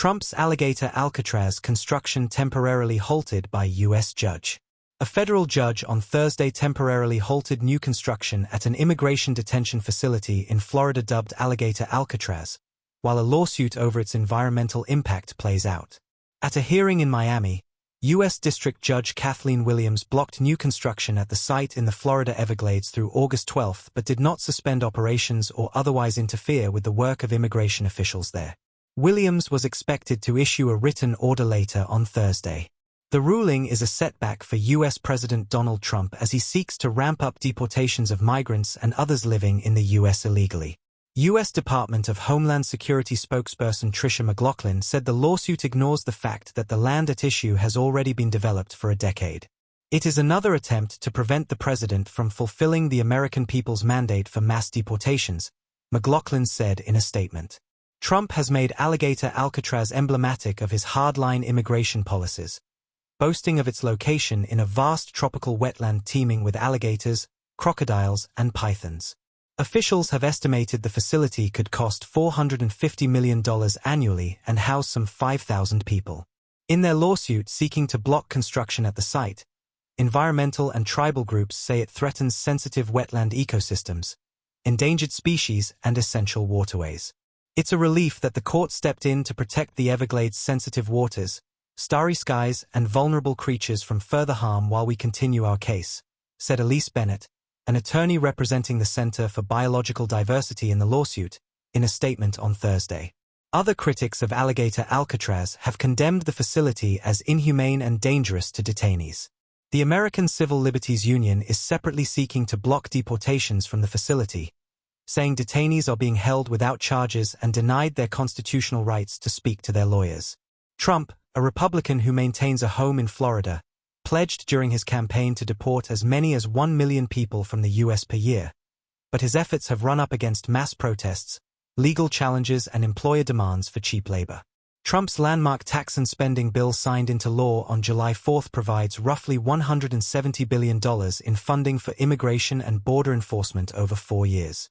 Trump's Alligator Alcatraz construction temporarily halted by U.S. judge. A federal judge on Thursday temporarily halted new construction at an immigration detention facility in Florida dubbed Alligator Alcatraz, while a lawsuit over its environmental impact plays out. At a hearing in Miami, U.S. District Judge Kathleen Williams blocked new construction at the site in the Florida Everglades through August 12 but did not suspend operations or otherwise interfere with the work of immigration officials there. Williams was expected to issue a written order later on Thursday. The ruling is a setback for U.S. President Donald Trump as he seeks to ramp up deportations of migrants and others living in the U.S. illegally. U.S. Department of Homeland Security spokesperson Tricia McLaughlin said the lawsuit ignores the fact that the land at issue has already been developed for a decade. It is another attempt to prevent the president from fulfilling the American people's mandate for mass deportations, McLaughlin said in a statement. Trump has made Alligator Alcatraz emblematic of his hardline immigration policies, boasting of its location in a vast tropical wetland teeming with alligators, crocodiles, and pythons. Officials have estimated the facility could cost $450 million annually and house some 5,000 people. In their lawsuit seeking to block construction at the site, environmental and tribal groups say it threatens sensitive wetland ecosystems, endangered species, and essential waterways. It's a relief that the court stepped in to protect the Everglades' sensitive waters, starry skies, and vulnerable creatures from further harm while we continue our case, said Elise Bennett, an attorney representing the Center for Biological Diversity in the lawsuit, in a statement on Thursday. Other critics of Alligator Alcatraz have condemned the facility as inhumane and dangerous to detainees. The American Civil Liberties Union is separately seeking to block deportations from the facility, saying detainees are being held without charges and denied their constitutional rights to speak to their lawyers. Trump, a Republican who maintains a home in Florida, pledged during his campaign to deport as many as 1 million people from the U.S. per year, but his efforts have run up against mass protests, legal challenges, and employer demands for cheap labor. Trump's landmark tax and spending bill signed into law on July 4 provides roughly $170 billion in funding for immigration and border enforcement over 4 years.